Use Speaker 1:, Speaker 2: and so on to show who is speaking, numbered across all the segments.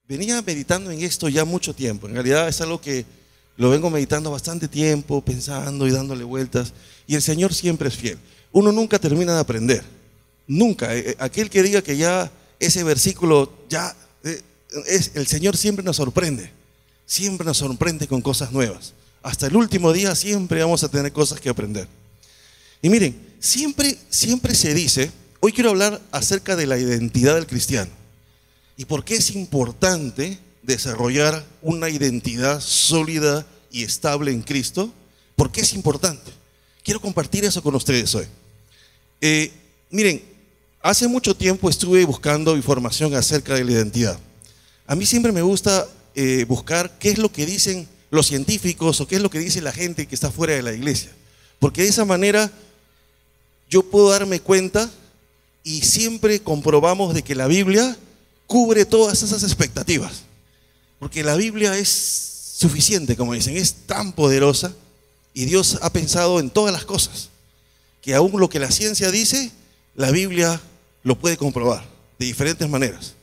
Speaker 1: Venía meditando en esto ya mucho tiempo. En realidad es algo que lo vengo meditando bastante tiempo, pensando y dándole vueltas. Y el Señor siempre es fiel. Uno nunca termina de aprender. Nunca. Aquel que diga que ya ese versículo ya el Señor siempre nos sorprende. Siempre nos sorprende con cosas nuevas. Hasta el último día siempre vamos a tener cosas que aprender. Y miren, siempre se dice, hoy quiero hablar acerca de la identidad del cristiano. ¿Y por qué es importante desarrollar una identidad sólida y estable en Cristo? ¿Por qué es importante? Quiero compartir eso con ustedes hoy. Miren, hace mucho tiempo estuve buscando información acerca de la identidad. A mí siempre me gusta buscar qué es lo que dicen los científicos o qué es lo que dice la gente que está fuera de la iglesia. Porque de esa manera yo puedo darme cuenta y siempre comprobamos de que la Biblia cubre todas esas expectativas. Porque la Biblia es suficiente, como dicen, es tan poderosa y Dios ha pensado en todas las cosas. Que aún lo que la ciencia dice, la Biblia lo puede comprobar de diferentes maneras.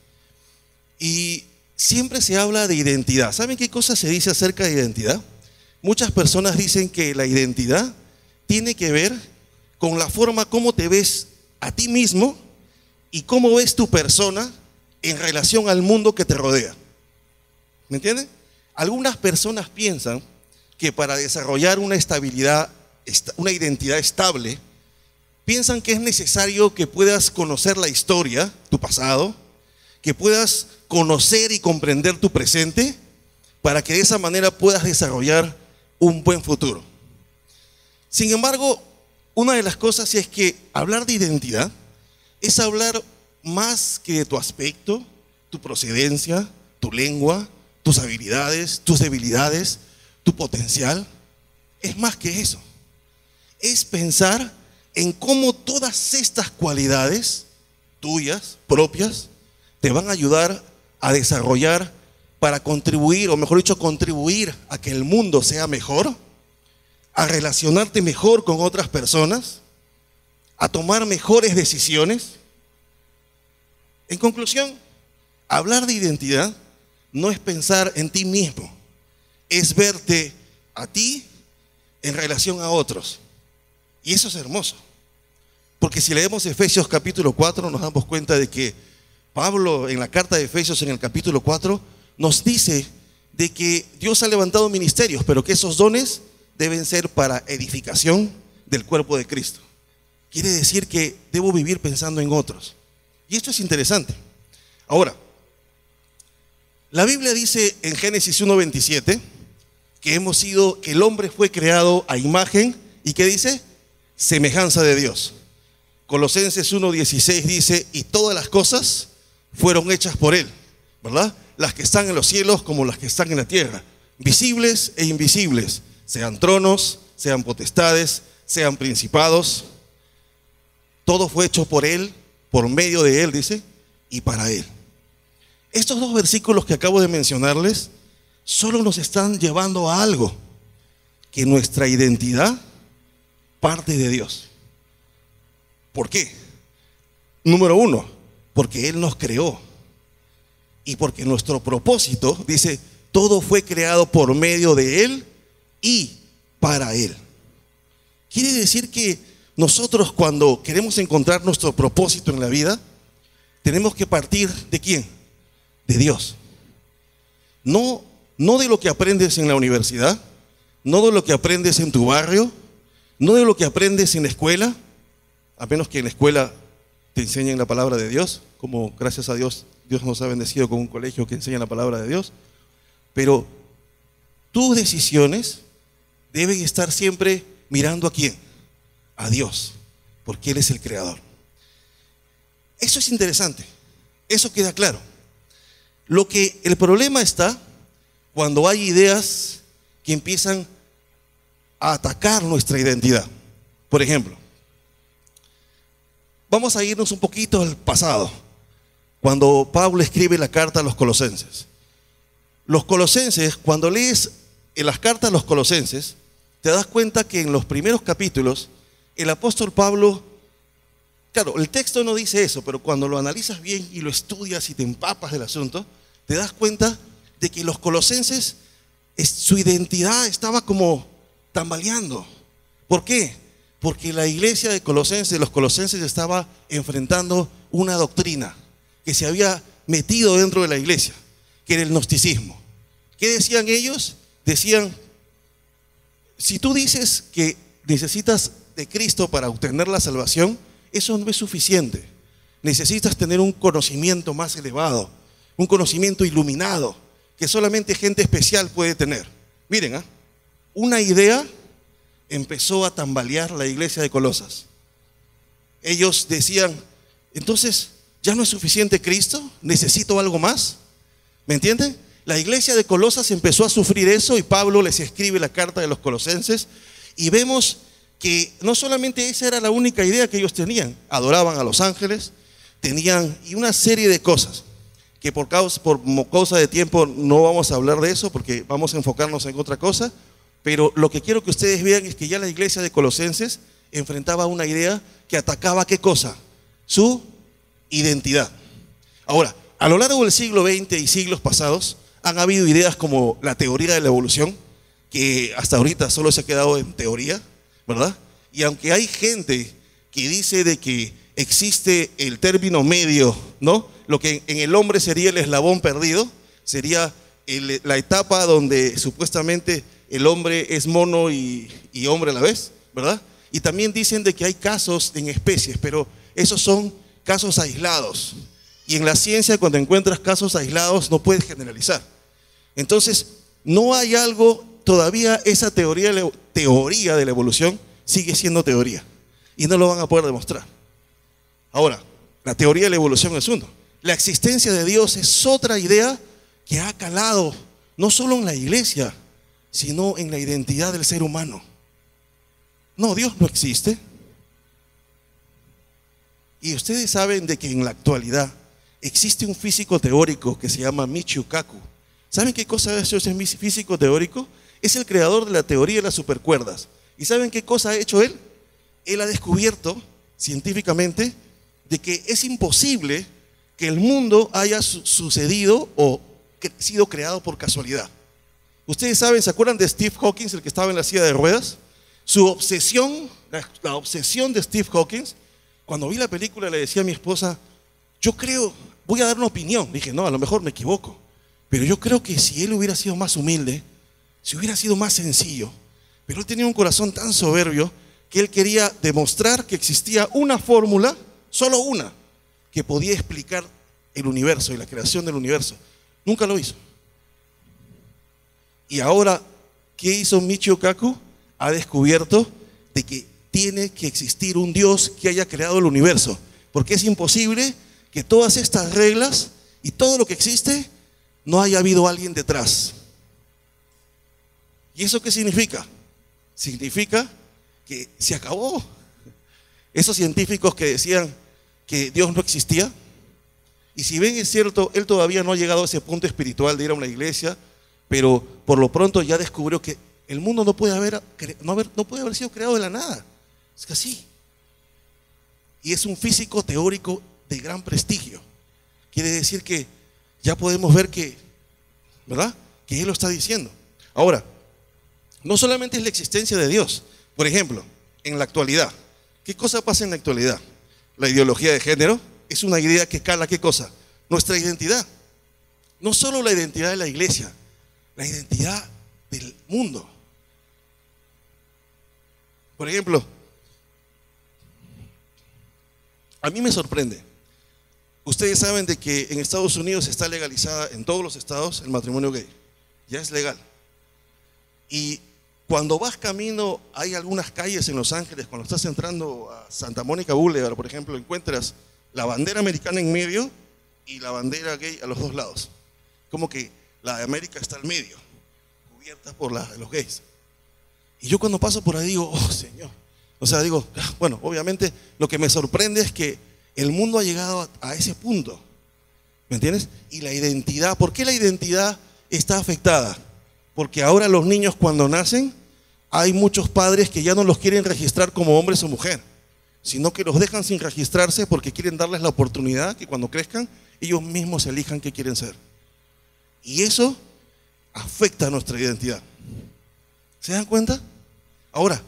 Speaker 1: Y siempre se habla de identidad. ¿Saben qué cosa se dice acerca de identidad? Muchas personas dicen que la identidad tiene que ver con la forma como te ves a ti mismo y cómo ves tu persona en relación al mundo que te rodea. ¿Me entienden? Algunas personas piensan que para desarrollar una estabilidad, una identidad estable, piensan que es necesario que puedas conocer la historia, tu pasado, que puedas conocer y comprender tu presente, para que de esa manera puedas desarrollar un buen futuro. Sin embargo, una de las cosas es que hablar de identidad es hablar más que de tu aspecto, tu procedencia, tu lengua, tus habilidades, tus debilidades, tu potencial. Es más que eso. Es pensar en cómo todas estas cualidades tuyas, propias, te van a ayudar a desarrollar para contribuir, o mejor dicho, contribuir a que el mundo sea mejor, a relacionarte mejor con otras personas, a tomar mejores decisiones. En conclusión, hablar de identidad no es pensar en ti mismo, es verte a ti en relación a otros. Y eso es hermoso, porque si leemos Efesios capítulo 4 nos damos cuenta de que Pablo en la carta de Efesios en el capítulo 4 nos dice de que Dios ha levantado ministerios, pero que esos dones deben ser para edificación del cuerpo de Cristo. Quiere decir que debo vivir pensando en otros. Y esto es interesante. Ahora, la Biblia dice en Génesis 1:27 que el hombre fue creado a imagen y ¿qué dice? Semejanza de Dios. Colosenses 1:16 dice, y todas las cosas fueron hechas por él, ¿verdad? Las que están en los cielos como las que están en la tierra, visibles e invisibles, sean tronos, sean potestades, sean principados. Todo fue hecho por él, por medio de él, dice, y para él. Estos dos versículos que acabo de mencionarles solo nos están llevando a algo, que nuestra identidad parte de Dios. ¿Por qué? Número uno, porque Él nos creó. Y porque nuestro propósito, dice, todo fue creado por medio de Él y para Él. Quiere decir que nosotros cuando queremos encontrar nuestro propósito en la vida, tenemos que partir ¿de quién? De Dios. No de lo que aprendes en la universidad, no de lo que aprendes en tu barrio, no de lo que aprendes en la escuela, a menos que en la escuela te enseñen la palabra de Dios, como gracias a Dios, Dios nos ha bendecido con un colegio que enseña la palabra de Dios. Pero tus decisiones deben estar siempre mirando ¿a quién? A Dios, porque Él es el creador. Eso es interesante, eso queda claro. El problema está cuando hay ideas que empiezan a atacar nuestra identidad. Por ejemplo, vamos a irnos un poquito al pasado, cuando Pablo escribe la carta a los colosenses. Los colosenses, cuando lees en las cartas a los colosenses, te das cuenta que en los primeros capítulos, el apóstol Pablo, claro, el texto no dice eso, pero cuando lo analizas bien y lo estudias y te empapas del asunto, te das cuenta de que los colosenses, su identidad estaba como tambaleando. ¿Por qué? Porque la iglesia de los colosenses estaba enfrentando una doctrina que se había metido dentro de la iglesia, que era el gnosticismo. ¿Qué decían ellos? Decían, si tú dices que necesitas de Cristo para obtener la salvación, eso no es suficiente. Necesitas tener un conocimiento más elevado, un conocimiento iluminado, que solamente gente especial puede tener. Miren, una idea empezó a tambalear la iglesia de Colosas. Ellos decían, entonces, ¿ya no es suficiente Cristo? ¿Necesito algo más? ¿Me entienden? La iglesia de Colosas empezó a sufrir eso y Pablo les escribe la carta de los colosenses y vemos que no solamente esa era la única idea que ellos tenían, adoraban a los ángeles, tenían y una serie de cosas que por causa de tiempo no vamos a hablar de eso porque vamos a enfocarnos en otra cosa, pero lo que quiero que ustedes vean es que ya la iglesia de Colosenses enfrentaba una idea que atacaba ¿qué cosa? Su identidad. Ahora, a lo largo del siglo XX y siglos pasados han habido ideas como la teoría de la evolución, que hasta ahorita solo se ha quedado en teoría, ¿verdad? Y aunque hay gente que dice de que existe el término medio, ¿no? Lo que en el hombre sería el eslabón perdido, sería la etapa donde supuestamente el hombre es mono y hombre a la vez, ¿verdad? Y también dicen de que hay casos en especies, pero esos son casos aislados. Y en la ciencia, cuando encuentras casos aislados, no puedes generalizar. Entonces, no hay algo, todavía esa teoría de la evolución sigue siendo teoría. Y no lo van a poder demostrar. Ahora, la teoría de la evolución es uno. La existencia de Dios es otra idea que ha calado no solo en la iglesia, sino en la identidad del ser humano. No, Dios no existe. Y ustedes saben de que en la actualidad existe un físico teórico que se llama Michio Kaku. ¿Saben qué cosa es ese físico teórico? Es el creador de la teoría de las supercuerdas. ¿Y saben qué cosa ha hecho él? Él ha descubierto científicamente de que es imposible que el mundo haya sucedido o sido creado por casualidad. Ustedes saben, ¿se acuerdan de Steve Hawking, el que estaba en la silla de ruedas? Su obsesión, la obsesión de Steve Hawking, cuando vi la película le decía a mi esposa, yo creo, voy a dar una opinión. Dije, no, a lo mejor me equivoco, pero yo creo que si él hubiera sido más humilde, si hubiera sido más sencillo, pero él tenía un corazón tan soberbio que él quería demostrar que existía una fórmula, solo una, que podía explicar el universo y la creación del universo. Nunca lo hizo. Y ahora, ¿qué hizo Michio Kaku? Ha descubierto de que tiene que existir un Dios que haya creado el universo, porque es imposible que todas estas reglas y todo lo que existe no haya habido alguien detrás. ¿Y eso qué significa? Significa que se acabó. Esos científicos que decían que Dios no existía, y si ven es cierto, él todavía no ha llegado a ese punto espiritual de ir a una iglesia, pero por lo pronto ya descubrió que el mundo no puede haber sido creado de la nada. Es que así. Y es un físico teórico de gran prestigio. Quiere decir que ya podemos ver que, ¿verdad? Que él lo está diciendo. Ahora, no solamente es la existencia de Dios. Por ejemplo, en la actualidad, ¿qué cosa pasa en la actualidad? La ideología de género es una idea que cala, ¿qué cosa? Nuestra identidad. No solo la identidad de la iglesia, la identidad del mundo. Por ejemplo, a mí me sorprende. Ustedes saben de que en Estados Unidos está legalizada en todos los estados el matrimonio gay. Ya es legal. Y cuando vas camino, hay algunas calles en Los Ángeles, cuando estás entrando a Santa Mónica Boulevard, por ejemplo, encuentras la bandera americana en medio y la bandera gay a los dos lados. Como que la de América está al medio, cubierta por la de los gays. Y yo cuando paso por ahí digo, oh Señor. O sea, digo, bueno, obviamente lo que me sorprende es que el mundo ha llegado a ese punto. ¿Me entiendes? Y la identidad, ¿por qué la identidad está afectada? Porque ahora los niños cuando nacen, hay muchos padres que ya no los quieren registrar como hombres o mujer, sino que los dejan sin registrarse porque quieren darles la oportunidad que cuando crezcan, ellos mismos elijan qué quieren ser. Y eso afecta a nuestra identidad. ¿Se dan cuenta? Ahora,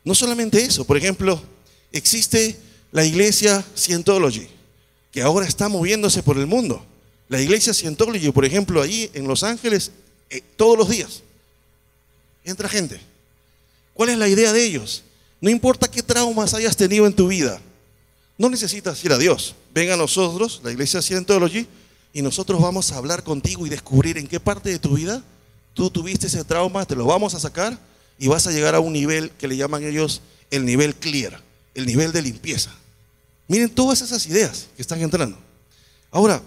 Speaker 1: no solamente eso. Por ejemplo, existe la iglesia Scientology, que ahora está moviéndose por el mundo. La iglesia Scientology, por ejemplo, ahí en Los Ángeles, todos los días entra gente. ¿Cuál es la idea de ellos? No importa qué traumas hayas tenido en tu vida, no necesitas ir a Dios. Ven a nosotros, la iglesia Scientology, y nosotros vamos a hablar contigo y descubrir en qué parte de tu vida tú tuviste ese trauma, te lo vamos a sacar y vas a llegar a un nivel que le llaman ellos el nivel clear, el nivel de limpieza. Miren todas esas ideas que están entrando. Ahora,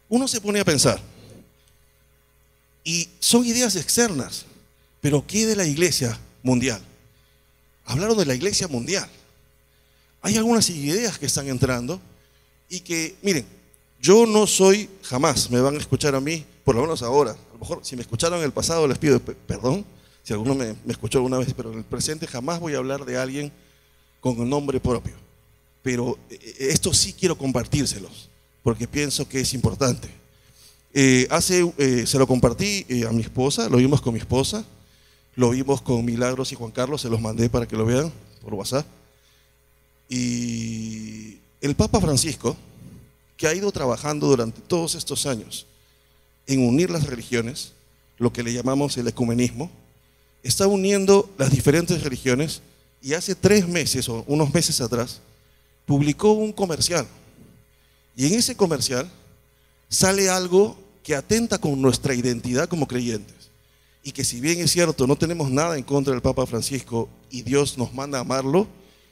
Speaker 1: uno se pone a pensar, y son ideas externas, pero ¿qué de la iglesia mundial? Hablaron de la iglesia mundial. Hay algunas ideas que están entrando y que, miren, yo no soy, jamás me van a escuchar a mí, por lo menos ahora. A lo mejor si me escucharon en el pasado les pido perdón, si alguno me escuchó alguna vez, pero en el presente jamás voy a hablar de alguien con un nombre propio. Pero esto sí quiero compartírselos, porque pienso que es importante. Se lo compartí a mi esposa, lo vimos con mi esposa, lo vimos con Milagros y Juan Carlos, se los mandé para que lo vean por WhatsApp. Y el Papa Francisco, que ha ido trabajando durante todos estos años en unir las religiones, lo que le llamamos el ecumenismo, está uniendo las diferentes religiones y hace 3 meses o unos meses atrás publicó un comercial. Y en ese comercial sale algo que atenta con nuestra identidad como creyentes. Y que si bien es cierto, no tenemos nada en contra del Papa Francisco y Dios nos manda a amarlo,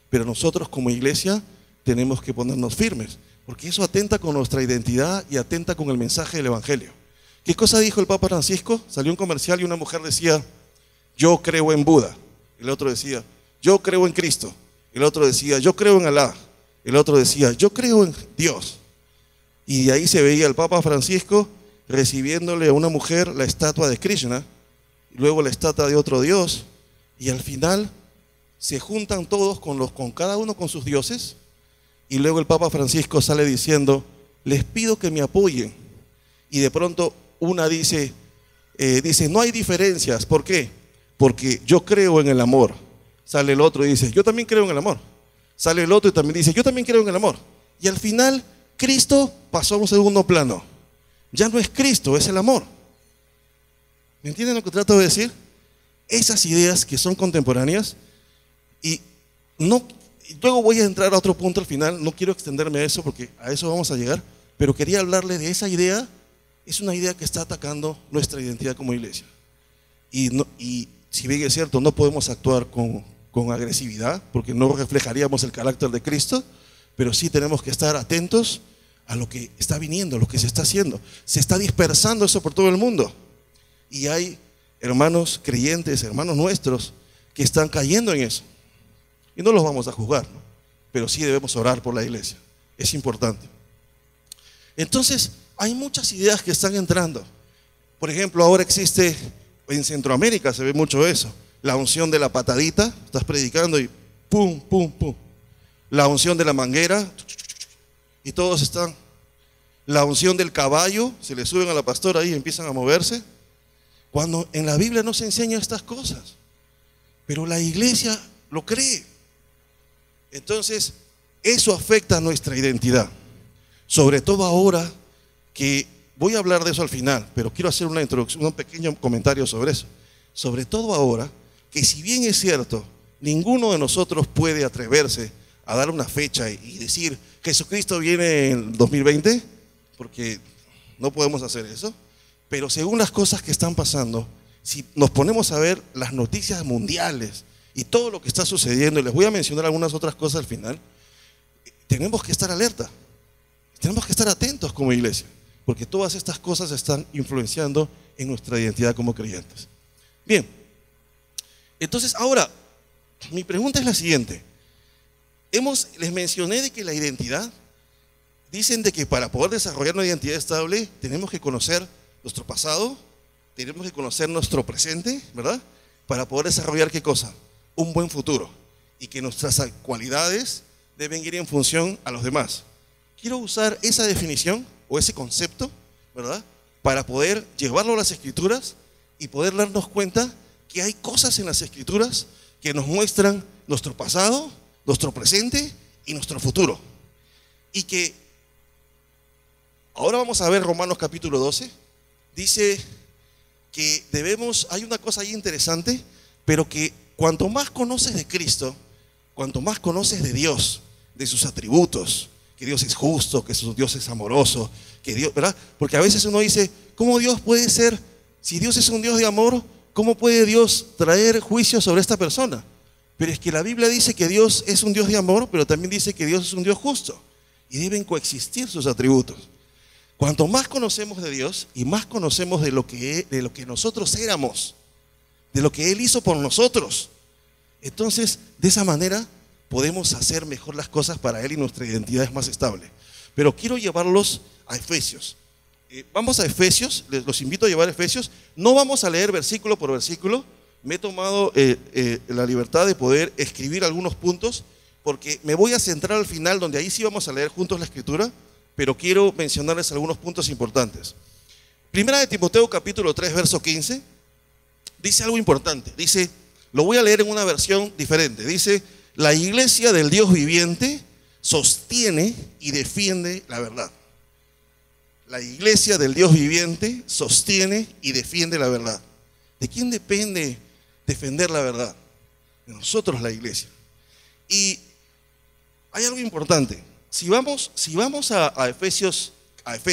Speaker 1: pero nosotros como iglesia tenemos que ponernos firmes, porque eso atenta con nuestra identidad y atenta con el mensaje del Evangelio. ¿Qué cosa dijo el Papa Francisco? Salió un comercial y una mujer decía, yo creo en Buda. El otro decía, yo creo en Cristo. El otro decía, yo creo en Alá. El otro decía, yo creo en Dios. Y de ahí se veía el Papa Francisco recibiéndole a una mujer la estatua de Krishna, y luego la estatua de otro dios, y al final se juntan todos con cada uno con sus dioses, y luego el Papa Francisco sale diciendo, les pido que me apoyen. Y de pronto una dice, no hay diferencias. ¿Por qué? Porque yo creo en el amor. Sale el otro y dice, yo también creo en el amor. Sale el otro y también dice, yo también creo en el amor. Y al final, Cristo pasó a un segundo plano. Ya no es Cristo, es el amor. ¿Me entienden lo que trato de decir? Esas ideas que son contemporáneas y luego voy a entrar a otro punto al final, no quiero extenderme a eso porque a eso vamos a llegar, pero quería hablarle de esa idea. Es una idea que está atacando nuestra identidad como iglesia. Y si bien es cierto, no podemos actuar con agresividad porque no reflejaríamos el carácter de Cristo, pero sí tenemos que estar atentos a lo que está viniendo, a lo que se está haciendo. Se está dispersando eso por todo el mundo. Y hay hermanos creyentes, hermanos nuestros, que están cayendo en eso. Y no los vamos a juzgar, ¿no? Pero sí debemos orar por la iglesia. Es importante. Entonces, hay muchas ideas que están entrando. Por ejemplo, ahora existe, en Centroamérica se ve mucho eso, la unción de la patadita, estás predicando y pum, pum, pum. La unción de la manguera, y todos están. La unción del caballo, se le suben a la pastora ahí y empiezan a moverse. Cuando en la Biblia no se enseña estas cosas, pero la iglesia lo cree. Entonces, eso afecta a nuestra identidad. Sobre todo ahora que voy a hablar de eso al final, pero quiero hacer una introducción, un pequeño comentario sobre eso. Sobre todo ahora que si bien es cierto, ninguno de nosotros puede atreverse a dar una fecha y decir, Jesucristo viene en 2020, porque no podemos hacer eso. Pero según las cosas que están pasando, si nos ponemos a ver las noticias mundiales y todo lo que está sucediendo, y les voy a mencionar algunas otras cosas al final, tenemos que estar alerta, tenemos que estar atentos como iglesia, porque todas estas cosas están influenciando en nuestra identidad como creyentes. Bien, entonces ahora, mi pregunta es la siguiente. Les mencioné de que la identidad, dicen de que para poder desarrollar una identidad estable, tenemos que conocer nuestro pasado, tenemos que conocer nuestro presente, ¿verdad? Para poder desarrollar ¿qué cosa? Un buen futuro. Y que nuestras cualidades deben ir en función a los demás. Quiero usar esa definición o ese concepto, ¿verdad? para poder llevarlo a las Escrituras y poder darnos cuenta que hay cosas en las Escrituras que nos muestran nuestro pasado, nuestro presente y nuestro futuro. Y que ahora vamos a ver Romanos capítulo 12. Dice que hay una cosa ahí interesante, pero que cuanto más conoces de Cristo, cuanto más conoces de Dios, de sus atributos, que Dios es justo, que Dios es amoroso, que Dios, ¿verdad? Porque a veces uno dice, ¿cómo Dios puede ser? Si Dios es un Dios de amor, ¿cómo puede Dios traer juicio sobre esta persona? Pero es que la Biblia dice que Dios es un Dios de amor, pero también dice que Dios es un Dios justo. Y deben coexistir sus atributos. Cuanto más conocemos de Dios y más conocemos de lo que nosotros éramos, de lo que Él hizo por nosotros, entonces de esa manera podemos hacer mejor las cosas para Él y nuestra identidad es más estable. Pero quiero llevarlos a Efesios. Vamos a Efesios, los invito a llevar a Efesios. No vamos a leer versículo por versículo. Me he tomado la libertad de poder escribir algunos puntos, porque me voy a centrar al final, donde ahí sí vamos a leer juntos la Escritura, pero quiero mencionarles algunos puntos importantes. Primera de Timoteo capítulo 3, verso 15, dice algo importante. Dice, lo voy a leer en una versión diferente. Dice, la iglesia del Dios viviente sostiene y defiende la verdad. La iglesia del Dios viviente sostiene y defiende la verdad. ¿De quién depende defender la verdad? De nosotros, la iglesia. Y hay algo importante. Si vamos a Efesios,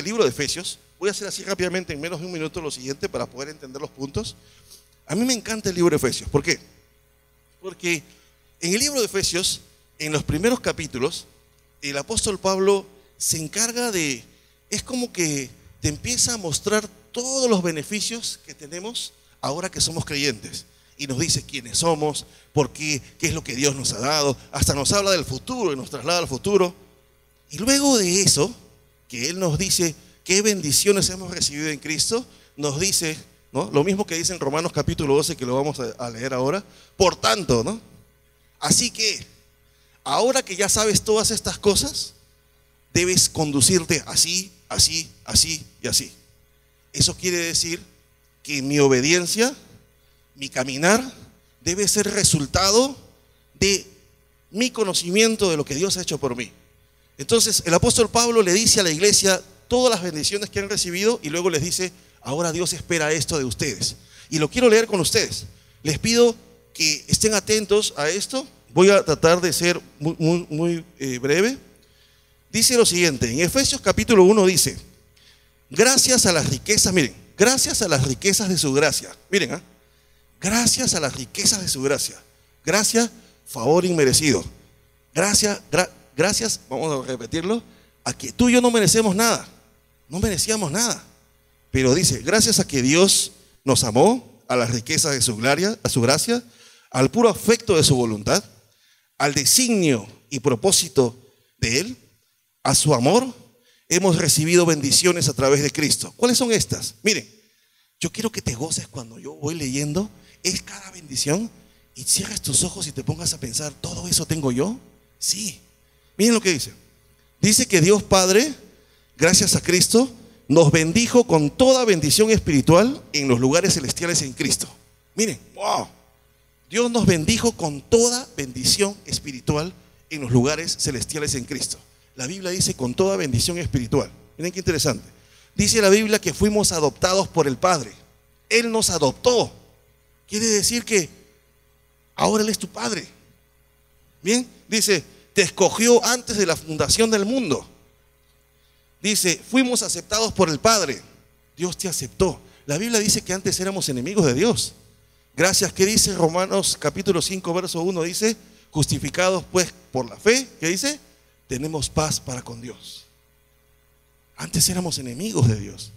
Speaker 1: libro de Efesios, voy a hacer así rápidamente en menos de un minuto lo siguiente para poder entender los puntos. A mí me encanta el libro de Efesios. ¿Por qué? Porque en el libro de Efesios, en los primeros capítulos, el apóstol Pablo se encarga es como que te empieza a mostrar todos los beneficios que tenemos ahora que somos creyentes. Y nos dice quiénes somos, por qué es lo que Dios nos ha dado. Hasta nos habla del futuro y nos traslada al futuro. Y luego de eso, que Él nos dice qué bendiciones hemos recibido en Cristo, nos dice, ¿no?, lo mismo que dice en Romanos capítulo 12, que lo vamos a leer ahora. Por tanto, ¿no?, así que, ahora que ya sabes todas estas cosas, debes conducirte así, así, así y así. Eso quiere decir que mi obediencia, mi caminar, debe ser resultado de mi conocimiento de lo que Dios ha hecho por mí. Entonces el apóstol Pablo le dice a la iglesia todas las bendiciones que han recibido y luego les dice, ahora Dios espera esto de ustedes. Y lo quiero leer con ustedes. Les pido que estén atentos a esto. Voy a tratar de ser muy breve. Dice lo siguiente, en Efesios capítulo 1 dice, gracias a las riquezas, miren, gracias a las riquezas de su gracia. Miren, gracias a las riquezas de su gracia. Gracia, favor inmerecido. Gracias, vamos a repetirlo, a que tú y yo no merecemos nada. No merecíamos nada. Pero dice, gracias a que Dios nos amó, a las riquezas de su gracia, al puro afecto de su voluntad, al designio y propósito de Él, a su amor, hemos recibido bendiciones a través de Cristo. ¿Cuáles son estas? Miren, yo quiero que te goces cuando yo voy leyendo, es cada bendición, y cierres tus ojos y te pongas a pensar, ¿todo eso tengo yo? Sí. Miren lo que dice. Dice que Dios Padre, gracias a Cristo, nos bendijo con toda bendición espiritual en los lugares celestiales en Cristo. Miren, wow. Dios nos bendijo con toda bendición espiritual en los lugares celestiales en Cristo. La Biblia dice con toda bendición espiritual. Miren qué interesante. Dice la Biblia que fuimos adoptados por el Padre. Él nos adoptó. Quiere decir que ahora Él es tu Padre. Bien, dice, te escogió antes de la fundación del mundo. Dice, fuimos aceptados por el Padre. Dios te aceptó. La Biblia dice que antes éramos enemigos de Dios. Gracias, ¿qué dice Romanos capítulo 5, verso 1? Dice, justificados pues por la fe, ¿qué dice? Tenemos paz para con Dios. Antes éramos enemigos de Dios.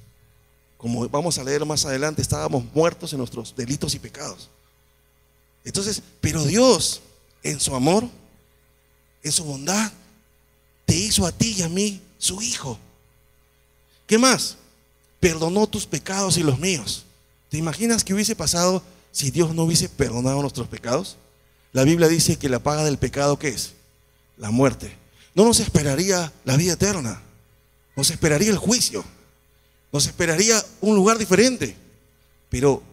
Speaker 1: Como vamos a leer más adelante, estábamos muertos en nuestros delitos y pecados. Entonces, pero Dios, en su amor, en su bondad, te hizo a ti y a mí su hijo. ¿Qué más? Perdonó tus pecados y los míos. ¿Te imaginas qué hubiese pasado si Dios no hubiese perdonado nuestros pecados? La Biblia dice que la paga del pecado, ¿qué es? La muerte. No nos esperaría la vida eterna, nos esperaría el juicio. Nos esperaría un lugar diferente. Pero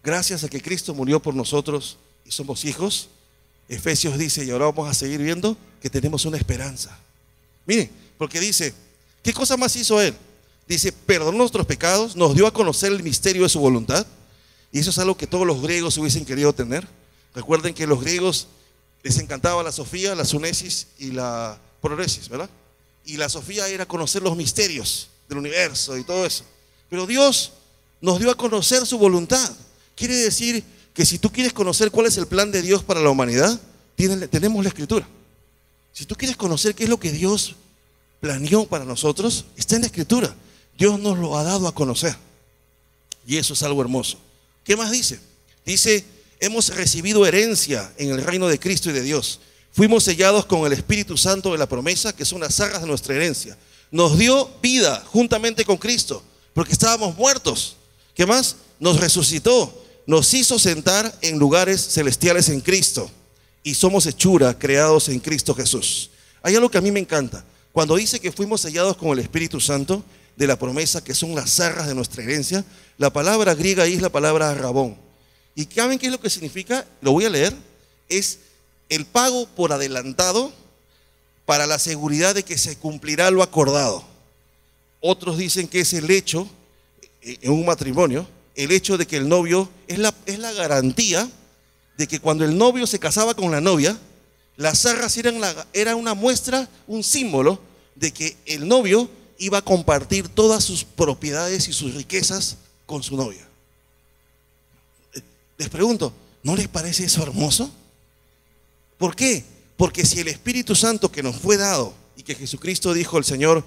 Speaker 1: gracias a que Cristo murió por nosotros y somos hijos, Efesios dice, y ahora vamos a seguir viendo, que tenemos una esperanza. Miren, porque dice, ¿qué cosa más hizo Él? Dice, perdonó nuestros pecados, nos dio a conocer el misterio de su voluntad. Y eso es algo que todos los griegos hubiesen querido tener. Recuerden que a los griegos les encantaba la sofía, la sunesis y la proresis, ¿verdad? Y la sofía era conocer los misterios del universo y todo eso. Pero Dios nos dio a conocer su voluntad. Quiere decir que si tú quieres conocer cuál es el plan de Dios para la humanidad, tenemos la Escritura. Si tú quieres conocer qué es lo que Dios planeó para nosotros, está en la Escritura. Dios nos lo ha dado a conocer. Y eso es algo hermoso. ¿Qué más dice? Dice, hemos recibido herencia en el reino de Cristo y de Dios. Fuimos sellados con el Espíritu Santo de la promesa, que son las arras de nuestra herencia. Nos dio vida juntamente con Cristo, porque estábamos muertos. ¿Qué más? Nos resucitó. Nos hizo sentar en lugares celestiales en Cristo. Y somos hechura, creados en Cristo Jesús. Hay algo que a mí me encanta. Cuando dice que fuimos sellados con el Espíritu Santo de la promesa, que son las arras de nuestra herencia, la palabra griega ahí es la palabra rabón. ¿Y saben qué es lo que significa? Lo voy a leer. Es el pago por adelantado para la seguridad de que se cumplirá lo acordado. Otros dicen que es el hecho, en un matrimonio, el hecho de que el novio es la garantía de que cuando el novio se casaba con la novia, las arras eran una muestra, un símbolo de que el novio iba a compartir todas sus propiedades y sus riquezas con su novia. Les pregunto, ¿no les parece eso hermoso? ¿Por qué? Porque si el Espíritu Santo que nos fue dado y que Jesucristo dijo, el Señor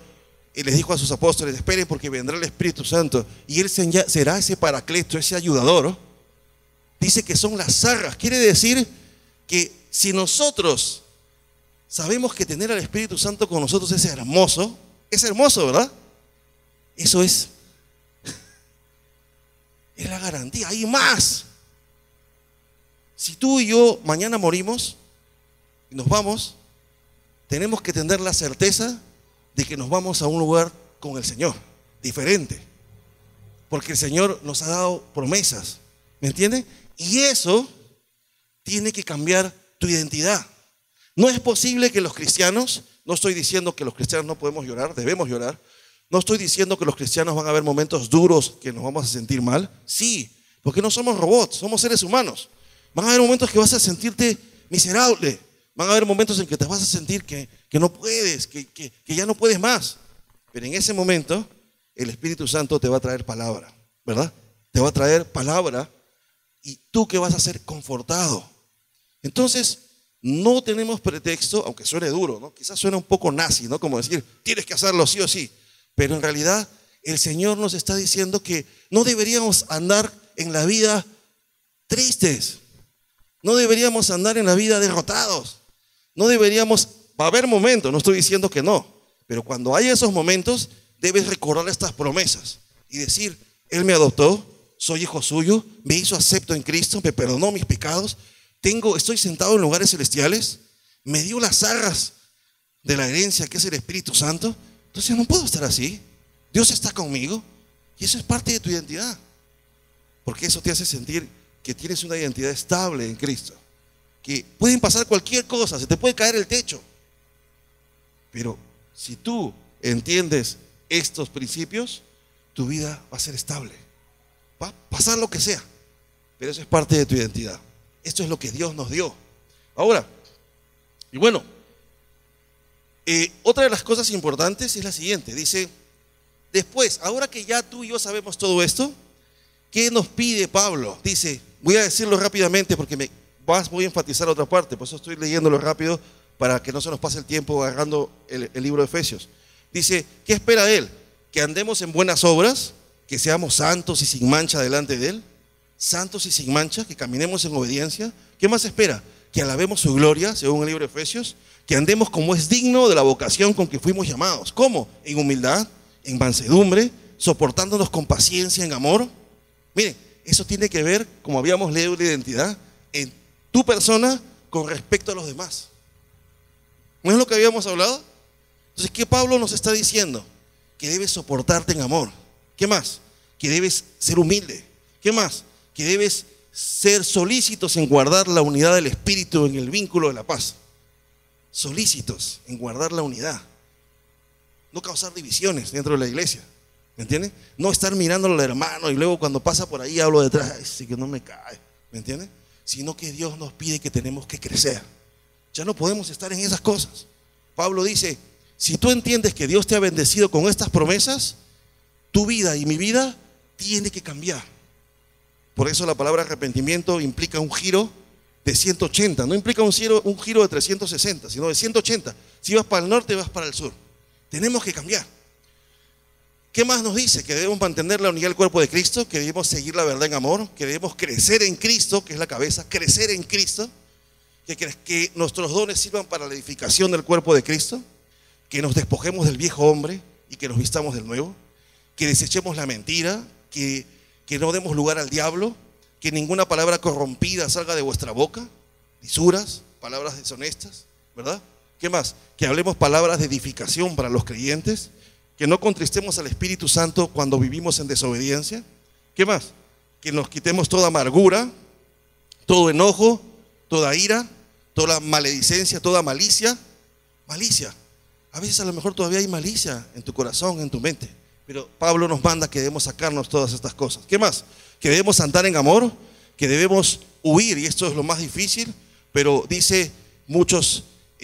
Speaker 1: les dijo a sus apóstoles, esperen porque vendrá el Espíritu Santo y Él será ese paracleto, ese ayudador, dice que son las arras. Quiere decir que si nosotros sabemos que tener al Espíritu Santo con nosotros es hermoso, ¿verdad? Eso es la garantía. Hay más. Si tú y yo mañana morimos y nos vamos, tenemos que tener la certeza de que nos vamos a un lugar con el Señor, diferente. Porque el Señor nos ha dado promesas, ¿me entiendes? Y eso tiene que cambiar tu identidad. No es posible que los cristianos, no estoy diciendo que los cristianos no podemos llorar, debemos llorar. No estoy diciendo que los cristianos van a haber momentos duros que nos vamos a sentir mal. Sí, porque no somos robots, somos seres humanos. Van a haber momentos que vas a sentirte miserable. Van a haber momentos en que te vas a sentir que no puedes, que ya no puedes más. Pero en ese momento, el Espíritu Santo te va a traer palabra, ¿verdad? Te va a traer palabra y tú que vas a ser confortado. Entonces, no tenemos pretexto, aunque suene duro, ¿no? Quizás suena un poco nazi, ¿no? Como decir, tienes que hacerlo sí o sí. Pero en realidad, el Señor nos está diciendo que no deberíamos andar en la vida tristes. No deberíamos andar en la vida derrotados. No deberíamos, va a haber momentos, no estoy diciendo que no, pero cuando hay esos momentos, debes recordar estas promesas y decir, Él me adoptó, soy hijo suyo, me hizo acepto en Cristo, me perdonó mis pecados, estoy sentado en lugares celestiales, me dio las arras de la herencia que es el Espíritu Santo. Entonces no puedo estar así. Dios está conmigo y eso es parte de tu identidad, porque eso te hace sentir que tienes una identidad estable en Cristo, que pueden pasar cualquier cosa, se te puede caer el techo, pero si tú entiendes estos principios, tu vida va a ser estable, va a pasar lo que sea, pero eso es parte de tu identidad. Esto es lo que Dios nos dio. Ahora, y bueno, otra de las cosas importantes es la siguiente, dice, después, ahora que ya tú y yo sabemos todo esto, ¿qué nos pide Pablo? Dice, voy a decirlo rápidamente porque voy a enfatizar otra parte, por eso estoy leyéndolo rápido para que no se nos pase el tiempo agarrando el libro de Efesios. Dice, ¿qué espera Él? Que andemos en buenas obras, que seamos santos y sin mancha delante de Él, santos y sin mancha, que caminemos en obediencia. ¿Qué más espera? Que alabemos su gloria, según el libro de Efesios, que andemos como es digno de la vocación con que fuimos llamados. ¿Cómo? En humildad, en mansedumbre, soportándonos con paciencia, en amor. Miren, eso tiene que ver, como habíamos leído, la identidad en tu persona con respecto a los demás. ¿No es lo que habíamos hablado? Entonces, ¿qué Pablo nos está diciendo? Que debes soportarte en amor. ¿Qué más? Que debes ser humilde. ¿Qué más? Que debes ser solícitos en guardar la unidad del Espíritu en el vínculo de la paz. Solícitos en guardar la unidad. No causar divisiones dentro de la iglesia. ¿Me entiendes? No estar mirándolo al hermano y luego cuando pasa por ahí hablo detrás, sí que no me cae. ¿Me entiendes? Sino que Dios nos pide que tenemos que crecer. Ya no podemos estar en esas cosas. Pablo dice, si tú entiendes que Dios te ha bendecido con estas promesas, tu vida y mi vida tiene que cambiar. Por eso la palabra arrepentimiento implica un giro de 180. No implica un giro de 360, sino de 180. Si vas para el norte, vas para el sur. Tenemos que cambiar. ¿Qué más nos dice? Que debemos mantener la unidad del cuerpo de Cristo, que debemos seguir la verdad en amor, que debemos crecer en Cristo, que es la cabeza, crecer en Cristo, que nuestros dones sirvan para la edificación del cuerpo de Cristo, que nos despojemos del viejo hombre y que nos vistamos del nuevo, que desechemos la mentira, que no demos lugar al diablo, que ninguna palabra corrompida salga de vuestra boca, lisuras, palabras deshonestas, ¿verdad? ¿Qué más? Que hablemos palabras de edificación para los creyentes, que no contristemos al Espíritu Santo cuando vivimos en desobediencia. ¿Qué más? Que nos quitemos toda amargura, todo enojo, toda ira, toda maledicencia, toda malicia. Malicia. A veces a lo mejor todavía hay malicia en tu corazón, en tu mente. Pero Pablo nos manda que debemos sacarnos todas estas cosas. ¿Qué más? Que debemos andar en amor, que debemos huir, y esto es lo más difícil, pero dice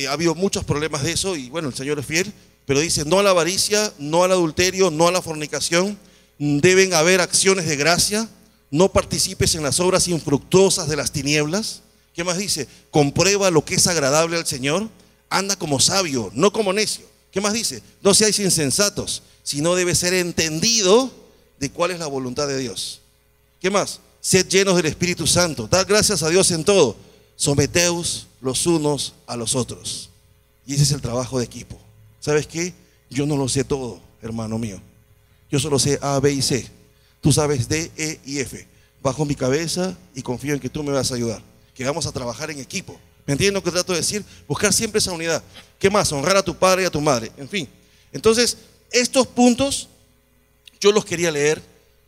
Speaker 1: ha habido muchos problemas de eso, y bueno, el Señor es fiel, pero dice no a la avaricia, no al adulterio, no a la fornicación, deben haber acciones de gracia, no participes en las obras infructuosas de las tinieblas. ¿Qué más dice? Comprueba lo que es agradable al Señor, anda como sabio, no como necio. ¿Qué más dice? No seáis insensatos, sino debe ser entendido de cuál es la voluntad de Dios. ¿Qué más? Sed llenos del Espíritu Santo, dad gracias a Dios en todo, someteos los unos a los otros. Y ese es el trabajo de equipo. ¿Sabes qué? Yo no lo sé todo, hermano mío. Yo solo sé A, B y C. Tú sabes D, E y F. Bajo mi cabeza y confío en que tú me vas a ayudar. Que vamos a trabajar en equipo. ¿Me entiendes lo que trato de decir? Buscar siempre esa unidad. ¿Qué más? Honrar a tu padre y a tu madre. En fin. Entonces, estos puntos yo los quería leer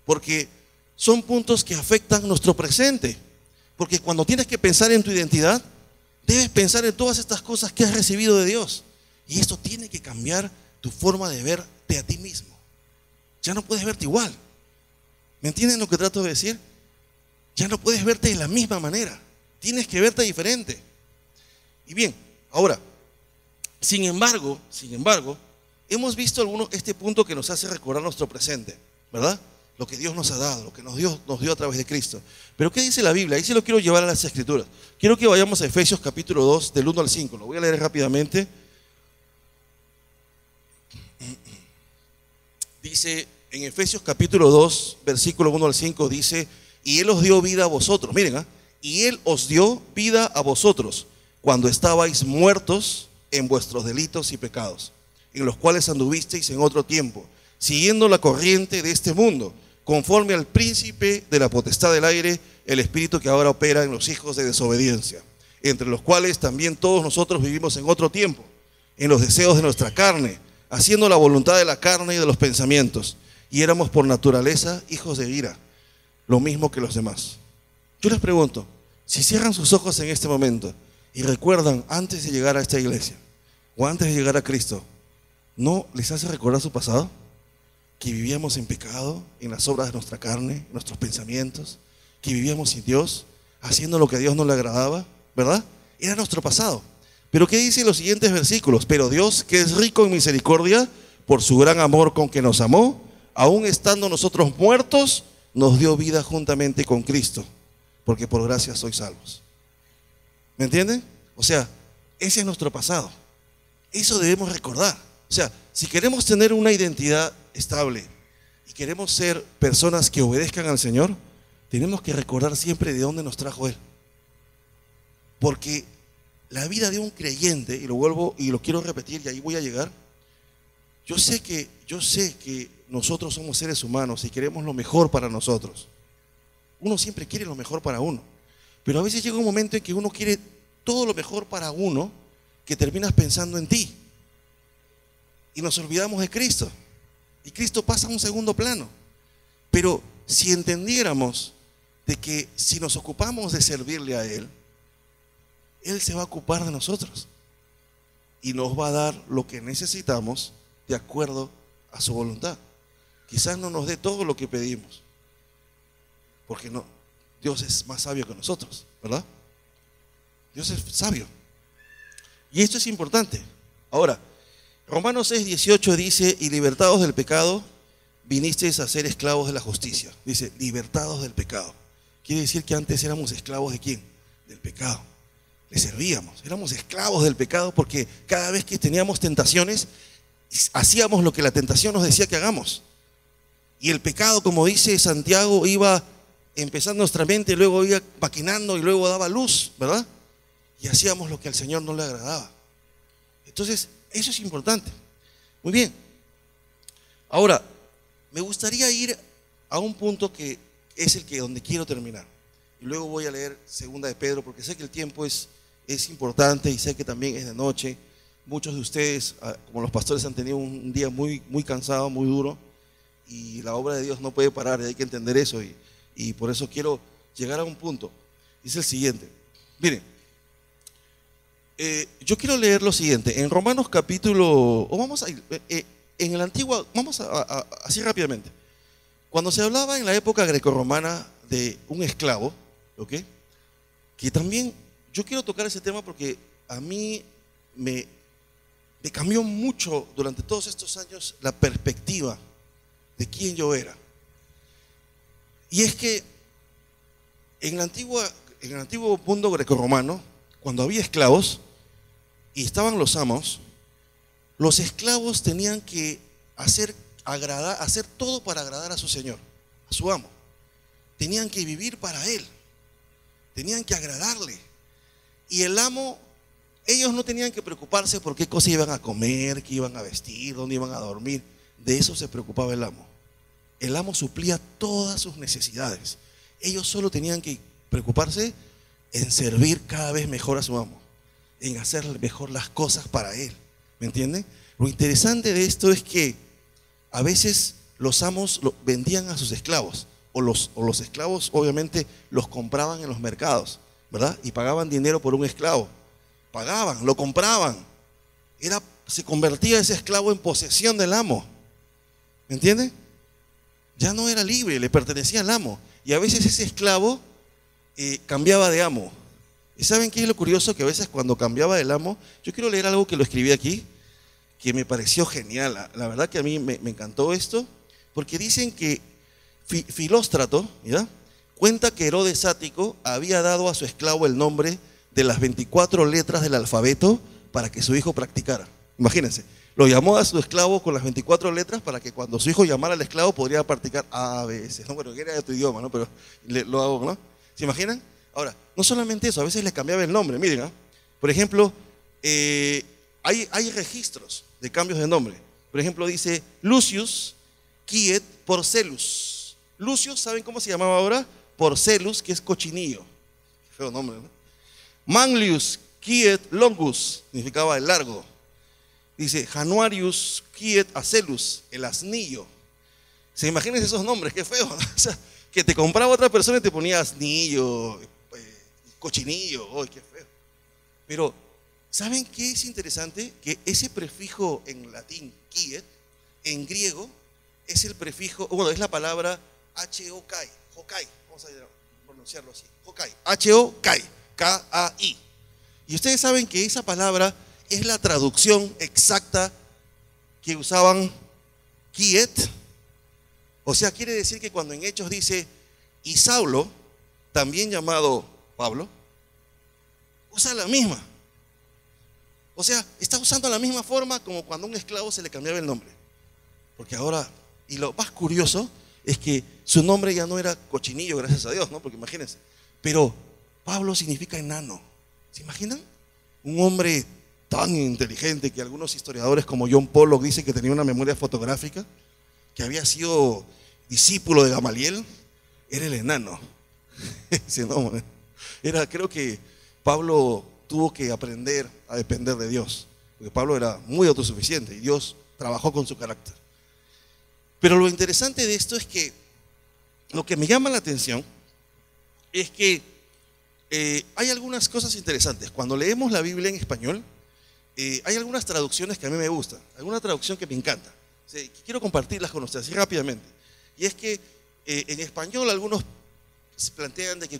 Speaker 1: porque son puntos que afectan nuestro presente. Porque cuando tienes que pensar en tu identidad, debes pensar en todas estas cosas que has recibido de Dios. Y esto tiene que cambiar tu forma de verte a ti mismo. Ya no puedes verte igual. ¿Me entienden lo que trato de decir? Ya no puedes verte de la misma manera. Tienes que verte diferente. Y bien, ahora, sin embargo, hemos visto este punto que nos hace recordar nuestro presente, ¿verdad? Lo que Dios nos ha dado, lo que nos dio a través de Cristo. Pero ¿qué dice la Biblia? Ahí sí lo quiero llevar a las Escrituras. Quiero que vayamos a Efesios capítulo 2, del 1 al 5. Lo voy a leer rápidamente. Dice en Efesios capítulo 2, versículo 1 al 5, dice, y Él os dio vida a vosotros. Miren, y Él os dio vida a vosotros cuando estabais muertos en vuestros delitos y pecados, en los cuales anduvisteis en otro tiempo, siguiendo la corriente de este mundo, conforme al príncipe de la potestad del aire, el espíritu que ahora opera en los hijos de desobediencia, entre los cuales también todos nosotros vivimos en otro tiempo, en los deseos de nuestra carne, haciendo la voluntad de la carne y de los pensamientos, y éramos por naturaleza hijos de ira, lo mismo que los demás. Yo les pregunto, si cierran sus ojos en este momento y recuerdan antes de llegar a esta iglesia o antes de llegar a Cristo, ¿no les hace recordar su pasado? Que vivíamos en pecado, en las obras de nuestra carne, en nuestros pensamientos, que vivíamos sin Dios, haciendo lo que a Dios no le agradaba, ¿verdad? Era nuestro pasado. Pero ¿qué dicen los siguientes versículos? Pero Dios, que es rico en misericordia, por su gran amor con que nos amó, aun estando nosotros muertos, nos dio vida juntamente con Cristo, porque por gracia sois salvos. ¿Me entienden? O sea, ese es nuestro pasado. Eso debemos recordar. O sea, si queremos tener una identidad estable y queremos ser personas que obedezcan al Señor, tenemos que recordar siempre de dónde nos trajo Él. Porque la vida de un creyente, y lo vuelvo y lo quiero repetir y ahí voy a llegar, yo sé que nosotros somos seres humanos y queremos lo mejor para nosotros. Uno siempre quiere lo mejor para uno, pero a veces llega un momento en que uno quiere todo lo mejor para uno, que terminas pensando en ti y nos olvidamos de Cristo, y Cristo pasa a un segundo plano. Pero si entendiéramos de que si nos ocupamos de servirle a Él, Él se va a ocupar de nosotros y nos va a dar lo que necesitamos de acuerdo a su voluntad. Quizás no nos dé todo lo que pedimos, porque no, Dios es más sabio que nosotros, ¿verdad? Dios es sabio. Y esto es importante. Ahora, Romanos 6:18 dice, y libertados del pecado, vinisteis a ser esclavos de la justicia. Dice, libertados del pecado. Quiere decir que antes éramos esclavos ¿de quién? Del pecado. Le servíamos, éramos esclavos del pecado porque cada vez que teníamos tentaciones, hacíamos lo que la tentación nos decía que hagamos. Y el pecado, como dice Santiago, iba empezando en nuestra mente, y luego iba maquinando y luego daba luz, ¿verdad? Y hacíamos lo que al Señor no le agradaba. Entonces, eso es importante. Muy bien. Ahora, me gustaría ir a un punto que es el que donde quiero terminar. Y luego voy a leer Segunda de Pedro, porque sé que el tiempo es importante y sé que también es de noche. Muchos de ustedes, como los pastores, han tenido un día muy, muy cansado, muy duro. Y la obra de Dios no puede parar, y hay que entender eso. Y por eso quiero llegar a un punto. Dice el siguiente. Miren, yo quiero leer lo siguiente. En Romanos capítulo, o vamos a ir, en el antiguo, vamos así rápidamente. Cuando se hablaba en la época grecorromana de un esclavo, ¿ok? Que también, yo quiero tocar ese tema porque a mí me cambió mucho durante todos estos años la perspectiva de quién yo era. Y es que en el antiguo mundo grecorromano, cuando había esclavos y estaban los amos, los esclavos tenían que hacer todo para agradar a su señor, a su amo. Tenían que vivir para él, tenían que agradarle. Y el amo, ellos no tenían que preocuparse por qué cosa iban a comer, qué iban a vestir, dónde iban a dormir. De eso se preocupaba el amo. El amo suplía todas sus necesidades. Ellos solo tenían que preocuparse en servir cada vez mejor a su amo, en hacer mejor las cosas para él. ¿Me entienden? Lo interesante de esto es que a veces los amos vendían a sus esclavos, o los esclavos obviamente los compraban en los mercados, ¿verdad? Y pagaban dinero por un esclavo. Pagaban, lo compraban. Se convertía ese esclavo en posesión del amo. ¿Me entienden? Ya no era libre, le pertenecía al amo. Y a veces ese esclavo cambiaba de amo. ¿Y saben qué es lo curioso? Que a veces cuando cambiaba del amo, yo quiero leer algo que lo escribí aquí, que me pareció genial. La verdad que a mí me encantó esto, porque dicen que Filóstrato, ¿ya?, cuenta que Herodes Ático había dado a su esclavo el nombre de las 24 letras del alfabeto para que su hijo practicara. Imagínense, lo llamó a su esclavo con las 24 letras para que cuando su hijo llamara al esclavo podría practicar A, B, C. No, bueno, que era tu idioma, ¿no? Pero lo hago, ¿no? ¿Se imaginan? Ahora, no solamente eso, a veces les cambiaba el nombre. Miren, ¿eh? Por ejemplo, hay registros de cambios de nombre. Por ejemplo, dice Lucius Quiet Porcellus. Lucius, ¿saben cómo se llamaba ahora? Porcellus, que es cochinillo. Feo nombre, ¿no? Manlius Quiet Longus, significaba el largo. Dice Januarius Quiet Acellus, el asnillo. ¿Se imaginan esos nombres? Qué feo, ¿no? O sea, que te compraba otra persona y te ponía asnillo, cochinillo. ¡Ay, qué feo! Pero, ¿saben qué es interesante? Que ese prefijo en latín, quiet, en griego, es el prefijo, bueno, es la palabra H-O-Kai, Hokai, vamos a pronunciarlo así, Hokai, H-O-Kai, K-A-I. Y ustedes saben que esa palabra es la traducción exacta que usaban quiet. O sea, quiere decir que cuando en Hechos dice, y Saulo, también llamado Pablo, usa la misma. O sea, está usando la misma forma como cuando a un esclavo se le cambiaba el nombre. Porque ahora, y lo más curioso es que su nombre ya no era cochinillo, gracias a Dios, ¿no? Porque imagínense. Pero Pablo significa enano. ¿Se imaginan? Un hombre tan inteligente que algunos historiadores como John Pollock dicen que tenía una memoria fotográfica, que había sido discípulo de Gamaliel, era el enano. Ese nombre. Creo que Pablo tuvo que aprender a depender de Dios, porque Pablo era muy autosuficiente y Dios trabajó con su carácter. Pero lo interesante de esto es que lo que me llama la atención es que hay algunas cosas interesantes. Cuando leemos la Biblia en español, hay algunas traducciones que a mí me gustan, alguna traducción que me encanta. O sea, quiero compartirlas con ustedes así rápidamente. Y es que en español algunos se plantean de que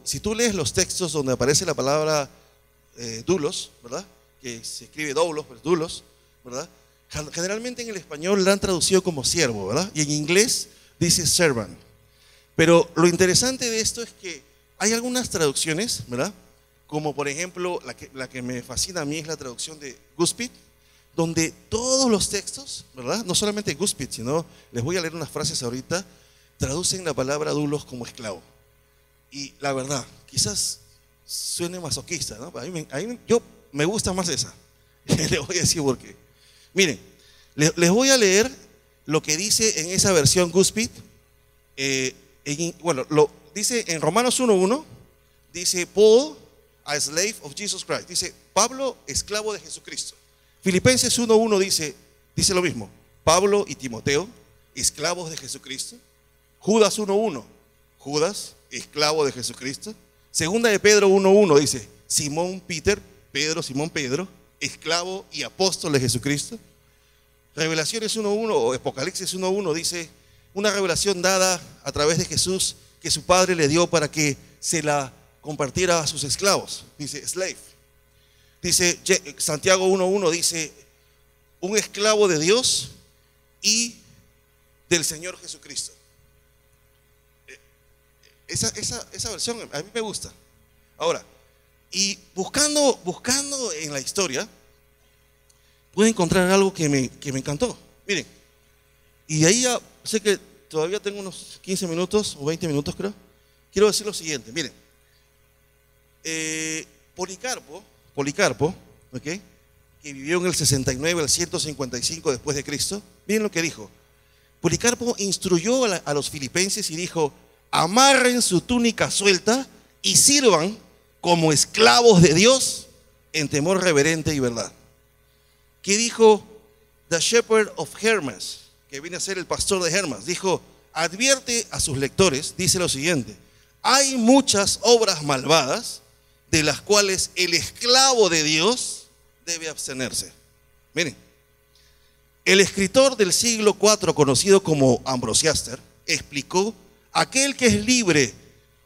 Speaker 1: si tú lees los textos donde aparece la palabra doulos, ¿verdad? Que se escribe doulos, pues doulos, ¿verdad? Generalmente en el español la han traducido como siervo, ¿verdad? Y en inglés dice servant. Pero lo interesante de esto es que hay algunas traducciones, ¿verdad? Como por ejemplo, la que me fascina a mí es la traducción de Guspit, donde todos los textos, ¿verdad? No solamente Guspit, sino, les voy a leer unas frases ahorita, traducen la palabra doulos como esclavo. Y la verdad, quizás suene masoquista, ¿no? Yo me gusta más esa. Les voy a decir por qué. Miren, les voy a leer lo que dice en esa versión Guspit. Lo dice en Romanos 1:1, dice Paul, a slave of Jesus Christ. Dice Pablo, esclavo de Jesucristo. Filipenses 1:1 dice lo mismo. Pablo y Timoteo, esclavos de Jesucristo. Judas 1:1, Judas, esclavo de Jesucristo. Segunda de Pedro 1:1 dice Simón Simón Pedro, esclavo y apóstol de Jesucristo. Revelaciones 1:1 o Apocalipsis 1:1 dice una revelación dada a través de Jesús que su Padre le dio para que se la compartiera a sus esclavos. Dice slave. Dice Santiago 1:1 dice un esclavo de Dios y del Señor Jesucristo. Esa versión a mí me gusta. Ahora, y buscando en la historia, pude encontrar algo que me encantó. Miren, y ahí ya sé que todavía tengo unos 15 minutos o 20 minutos, creo. Quiero decir lo siguiente, miren. Policarpo, ¿okay? Que vivió en el 69 al 155 después de Cristo, miren lo que dijo. Policarpo instruyó a los filipenses y dijo: amarren su túnica suelta y sirvan como esclavos de Dios en temor reverente y verdad. ¿Qué dijo The Shepherd of Hermas, que viene a ser el pastor de Hermas? Dijo: advierte a sus lectores, dice lo siguiente: hay muchas obras malvadas de las cuales el esclavo de Dios debe abstenerse. Miren, el escritor del siglo IV, conocido como Ambrosiaster, explicó: aquel que es libre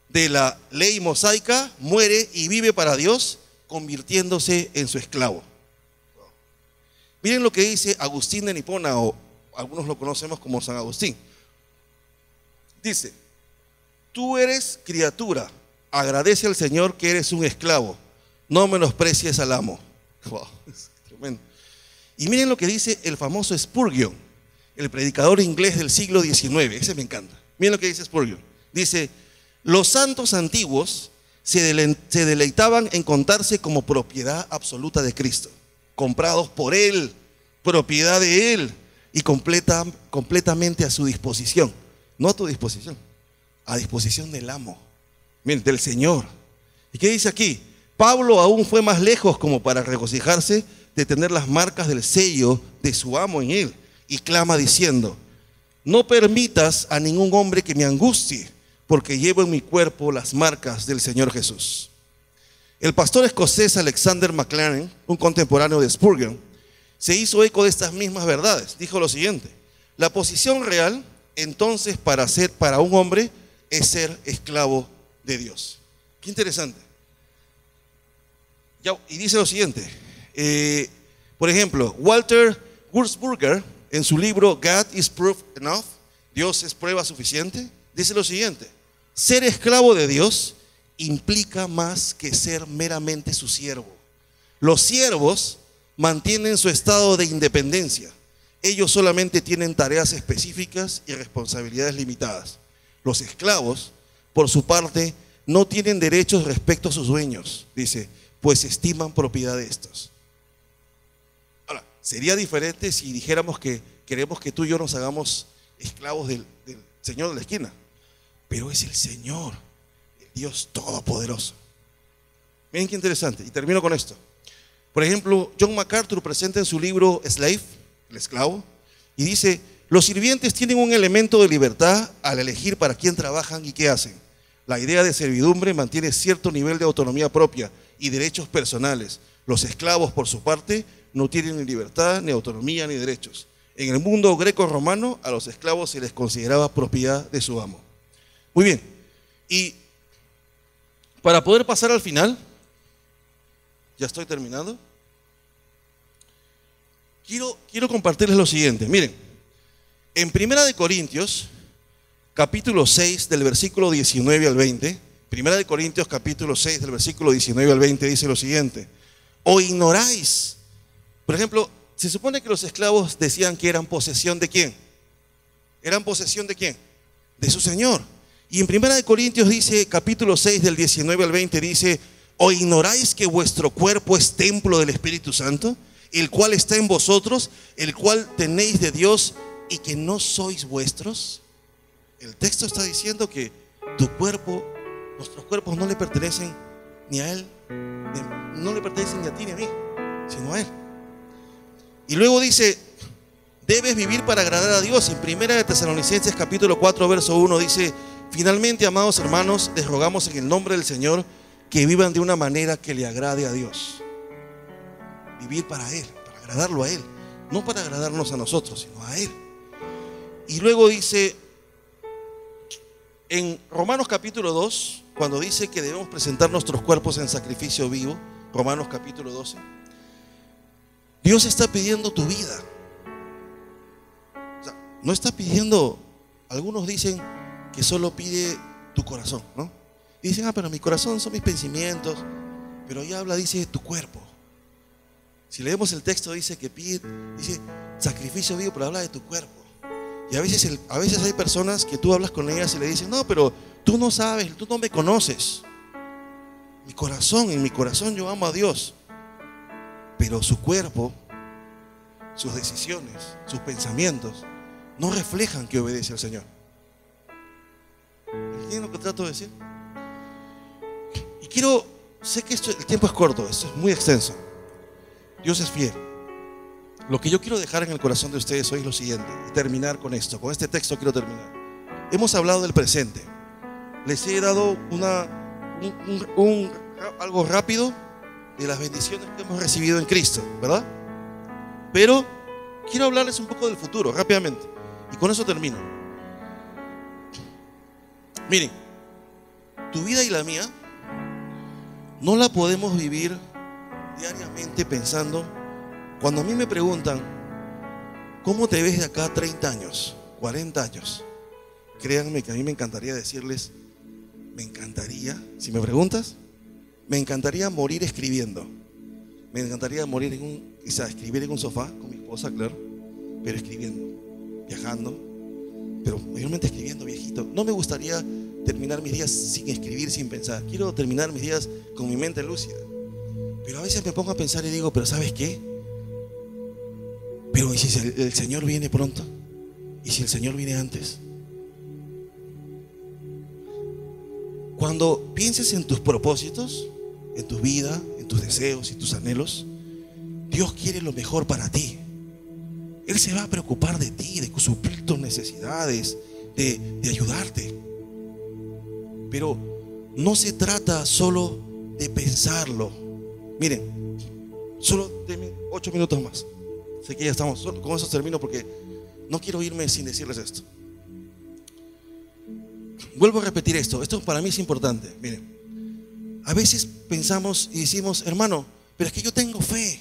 Speaker 1: de la ley mosaica muere y vive para Dios, convirtiéndose en su esclavo. Miren lo que dice Agustín de Hipona, o algunos lo conocemos como San Agustín. Dice: tú eres criatura, agradece al Señor que eres un esclavo, no menosprecies al amo. Wow, es tremendo. Y miren lo que dice el famoso Spurgeon, el predicador inglés del siglo XIX. Ese me encanta. Miren lo que dice Spurgeon. Dice: los santos antiguos se deleitaban en contarse como propiedad absoluta de Cristo, comprados por Él, propiedad de Él y completamente a su disposición. No a tu disposición, a disposición del amo, miren, del Señor. ¿Y qué dice aquí? Pablo aún fue más lejos como para regocijarse de tener las marcas del sello de su amo en él, y clama diciendo: no permitas a ningún hombre que me angustie, porque llevo en mi cuerpo las marcas del Señor Jesús. El pastor escocés Alexander MacLaren, un contemporáneo de Spurgeon, se hizo eco de estas mismas verdades. Dijo lo siguiente: la posición real entonces para un hombre es ser esclavo de Dios. Qué interesante. Y dice lo siguiente, por ejemplo, Walter Wurzburger, en su libro God is Proof Enough, Dios es prueba suficiente, dice lo siguiente: ser esclavo de Dios implica más que ser meramente su siervo. Los siervos mantienen su estado de independencia. Ellos solamente tienen tareas específicas y responsabilidades limitadas. Los esclavos, por su parte, no tienen derechos respecto a sus dueños, dice, pues estiman propiedad de estos. Ahora, sería diferente si dijéramos que queremos que tú y yo nos hagamos esclavos del Señor de la esquina, pero es el Señor, el Dios Todopoderoso. Miren qué interesante, y termino con esto. Por ejemplo, John MacArthur presenta en su libro Slave, el esclavo, y dice: Los sirvientes tienen un elemento de libertad al elegir para quién trabajan y qué hacen. La idea de servidumbre mantiene cierto nivel de autonomía propia y derechos personales. Los esclavos, por su parte, no tienen ni libertad, ni autonomía, ni derechos. En el mundo greco-romano, a los esclavos se les consideraba propiedad de su amo. Muy bien. Y para poder pasar al final, ya estoy terminando, quiero compartirles lo siguiente. Miren, en Primera de Corintios, capítulo 6, del versículo 19 al 20, Primera de Corintios, capítulo 6, del versículo 19 al 20, dice lo siguiente: ¿o ignoráis? Por ejemplo, se supone que los esclavos decían que eran posesión ¿de quién? ¿Eran posesión de quién? De su Señor. Y en Primera de Corintios dice, capítulo 6, del 19 al 20, dice: ¿o ignoráis que vuestro cuerpo es templo del Espíritu Santo, el cual está en vosotros, el cual tenéis de Dios, y que no sois vuestros? El texto está diciendo que tu cuerpo, nuestros cuerpos no le pertenecen ni a Él, no le pertenecen ni a ti ni a mí, sino a Él. Y luego dice, debes vivir para agradar a Dios. En Primera de Tesalonicenses capítulo 4, verso 1 dice: finalmente, amados hermanos, les rogamos en el nombre del Señor que vivan de una manera que le agrade a Dios. Vivir para Él, para agradarlo a Él, no para agradarnos a nosotros, sino a Él. Y luego dice en Romanos capítulo 2, cuando dice que debemos presentar nuestros cuerpos en sacrificio vivo, Romanos capítulo 12, Dios está pidiendo tu vida. O sea, no está pidiendo, algunos dicen que solo pide tu corazón, ¿no? Y dicen, pero mi corazón son mis pensamientos, pero ahí habla, dice tu cuerpo. Si leemos el texto dice que pide, dice sacrificio vivo, pero habla de tu cuerpo. Y a veces hay personas que tú hablas con ellas y le dicen, no, pero tú no sabes, tú no me conoces. En mi corazón yo amo a Dios. Pero su cuerpo, sus decisiones, sus pensamientos no reflejan que obedece al Señor. ¿Entienden lo que trato de decir? Y sé que el tiempo es corto, esto es muy extenso. Dios es fiel. Lo que yo quiero dejar en el corazón de ustedes hoy es lo siguiente, y terminar con esto. Con este texto quiero terminar. Hemos hablado del presente. Les he dado algo rápido de las bendiciones que hemos recibido en Cristo, ¿verdad? Pero quiero hablarles un poco del futuro, rápidamente. Y con eso termino. Miren, tu vida y la mía no la podemos vivir diariamente pensando. Cuando a mí me preguntan, ¿cómo te ves de acá a 30 años, 40 años? Créanme que a mí me encantaría decirles, si me preguntas, me encantaría morir escribiendo. Me encantaría morir escribir en un sofá con mi esposa, claro, pero escribiendo, viajando, pero mayormente escribiendo, viejito. No me gustaría terminar mis días sin escribir, sin pensar. Quiero terminar mis días con mi mente lúcida. Pero a veces me pongo a pensar y digo, pero ¿sabes qué? Pero ¿y si el Señor viene pronto? ¿Y si el Señor viene antes? Cuando pienses en tus propósitos, en tu vida, en tus deseos y tus anhelos, Dios quiere lo mejor para ti. Él se va a preocupar de ti, de suplir tus necesidades, de ayudarte. Pero no se trata solo de pensarlo. Miren, solo denme 8 minutos más. Sé que ya estamos, con eso termino porque no quiero irme sin decirles esto. Vuelvo a repetir esto para mí es importante. Miren, a veces pensamos y decimos, hermano, pero es que yo tengo fe.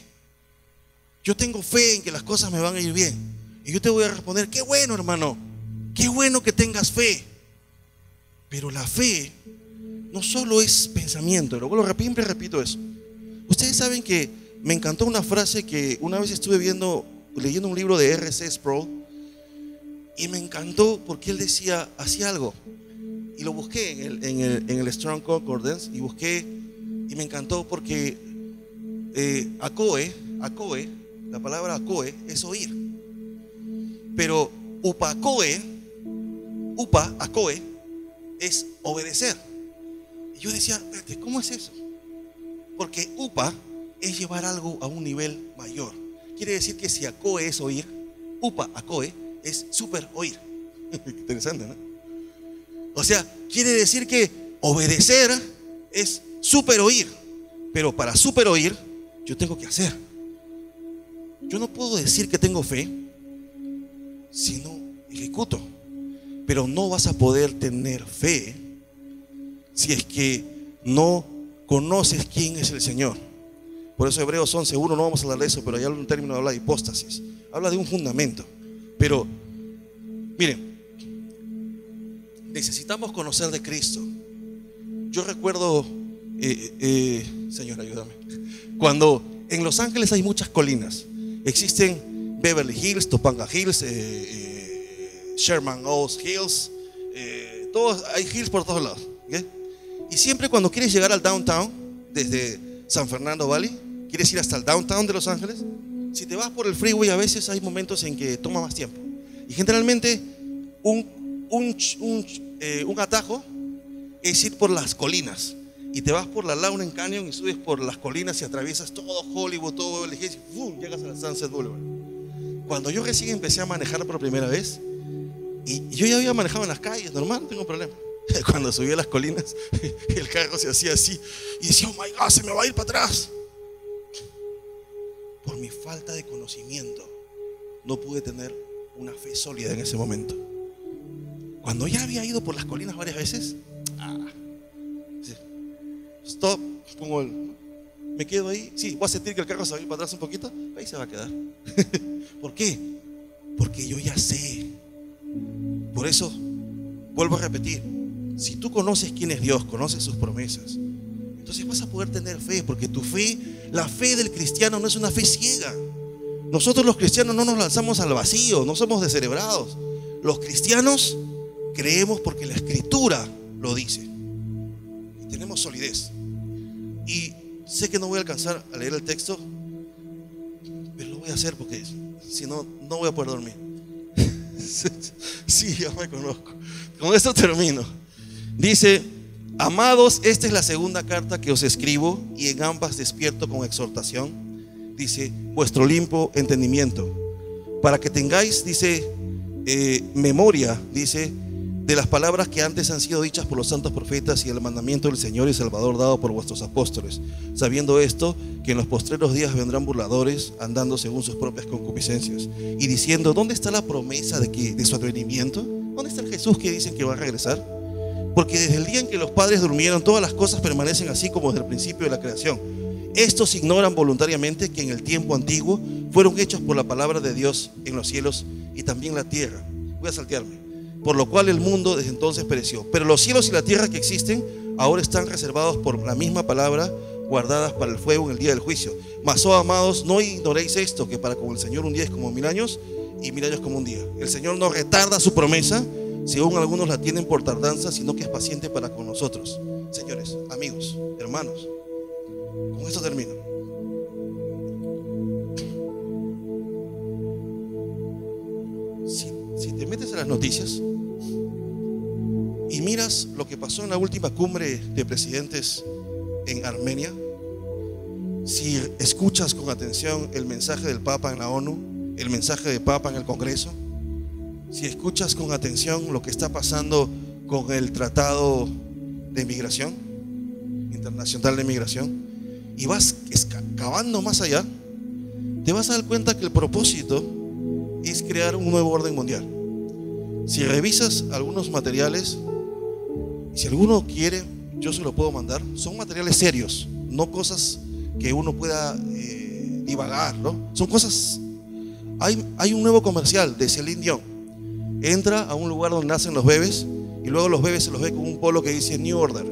Speaker 1: Yo tengo fe en que las cosas me van a ir bien. Y yo te voy a responder, qué bueno, hermano, qué bueno que tengas fe. Pero la fe no solo es pensamiento, siempre repito eso. Ustedes saben que me encantó una frase que una vez estuve leyendo un libro de R.C. Sproul, y me encantó porque él hacía algo, y lo busqué en el Strong Concordance, y busqué, y me encantó porque acoe, la palabra acoe es oír, pero acoe es obedecer. Y yo decía, espérate, ¿cómo es eso? Porque es llevar algo a un nivel mayor. Quiere decir que si acoe es oír, acoe es super oír. Interesante, ¿no? O sea, quiere decir que obedecer es super oír. Pero para super oír, yo tengo que hacer. Yo no puedo decir que tengo fe si no ejecuto. Pero no vas a poder tener fe si es que no conoces quién es el Señor. Por eso Hebreos 11:1, no vamos a hablar de eso, pero hay un término que habla de hipóstasis. Habla de un fundamento. Pero, miren, necesitamos conocer de Cristo. Yo recuerdo, Señor, ayúdame. Cuando en Los Ángeles hay muchas colinas. Existen Beverly Hills, Topanga Hills, Sherman Oaks Hills, todos, hay hills por todos lados, ¿okay? Y siempre cuando quieres llegar al downtown, desde San Fernando Valley, quieres ir hasta el downtown de Los Ángeles, si te vas por el freeway a veces hay momentos en que toma más tiempo. Y generalmente un atajo es ir por las colinas. Y te vas por la Lawrence Canyon y subes por las colinas y atraviesas todo Hollywood, todo Beverly Hills, y ¡fum!, llegas a la Sunset Boulevard. Cuando yo recién empecé a manejar por primera vez, y yo ya había manejado en las calles, normal, no tengo problema. Cuando subí a las colinas, el carro se hacía así y decía, oh my God, se me va a ir para atrás. Por mi falta de conocimiento, no pude tener una fe sólida en ese momento. Cuando ya había ido por las colinas varias veces, sí, stop, me quedo ahí. Sí, voy a sentir que el carro se va a ir para atrás un poquito, ahí se va a quedar. ¿Por qué? Porque yo ya sé. Por eso, vuelvo a repetir, si tú conoces quién es Dios, conoces sus promesas, entonces vas a poder tener fe, porque tu fe, la fe del cristiano no es una fe ciega. Nosotros los cristianos no nos lanzamos al vacío, no somos descerebrados. Los cristianos creemos porque la Escritura lo dice y tenemos solidez. Y sé que no voy a alcanzar a leer el texto, pero lo voy a hacer porque si no, no voy a poder dormir. Sí, ya me conozco. Con esto termino. Dice: amados, esta es la segunda carta que os escribo, y en ambas despierto con exhortación, dice, vuestro limpio entendimiento, para que tengáis, dice, memoria, dice, de las palabras que antes han sido dichas por los santos profetas, y el mandamiento del Señor y Salvador dado por vuestros apóstoles, sabiendo esto, que en los postreros días vendrán burladores, andando según sus propias concupiscencias, y diciendo, ¿dónde está la promesa de su advenimiento? ¿Dónde está el Jesús que dicen que va a regresar? Porque desde el día en que los padres durmieron, todas las cosas permanecen así como desde el principio de la creación. Estos ignoran voluntariamente que en el tiempo antiguo fueron hechos por la palabra de Dios en los cielos y también la tierra. Voy a saltearme. Por lo cual el mundo desde entonces pereció. Pero los cielos y la tierra que existen ahora están reservados por la misma palabra, guardadas para el fuego en el día del juicio. Mas, oh amados, no ignoréis esto, que para con el Señor un día es como 1000 años y 1000 años como un día. El Señor no retarda su promesa, según algunos la tienen por tardanza, sino que es paciente para con nosotros. Señores, amigos, hermanos, con esto termino. Si te metes a las noticias y miras lo que pasó en la última cumbre de presidentes en Armenia, si escuchas con atención el mensaje del Papa en la ONU, el mensaje del Papa en el Congreso, si escuchas con atención lo que está pasando con el Tratado de Migración, Internacional de Migración, y vas excavando más allá, te vas a dar cuenta que el propósito es crear un nuevo orden mundial. Si revisas algunos materiales, si alguno quiere, yo se lo puedo mandar. Son materiales serios, no cosas que uno pueda divagar, ¿no? Son cosas. Hay un nuevo comercial de Celine Dion. Entra a un lugar donde nacen los bebés y luego los bebés se los ve con un polo que dice New Order.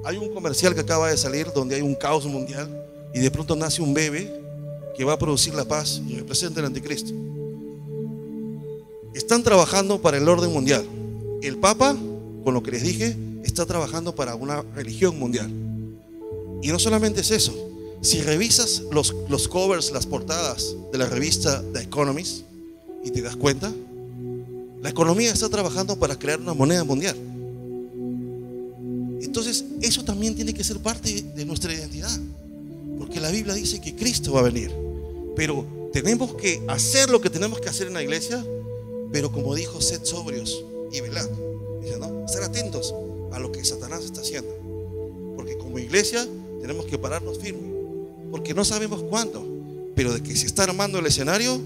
Speaker 1: Hay un comercial que acaba de salir donde hay un caos mundial y de pronto nace un bebé que va a producir la paz y representa el anticristo. Están trabajando para el orden mundial. El Papa, con lo que les dije, está trabajando para una religión mundial. Y no solamente es eso. Si revisas los covers, las portadas de la revista The Economist, y te das cuenta, la economía está trabajando para crear una moneda mundial. Entonces, eso también tiene que ser parte de nuestra identidad, porque la Biblia dice que Cristo va a venir. Pero tenemos que hacer lo que tenemos que hacer en la iglesia, pero como dijo, sed sobrios y velad. Dice, ¿no? Estar atentos a lo que Satanás está haciendo, porque como iglesia tenemos que pararnos firmes, porque no sabemos cuándo, pero de que se está armando el escenario,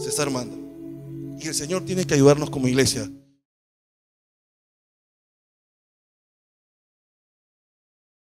Speaker 1: se está armando, y el Señor tiene que ayudarnos como iglesia.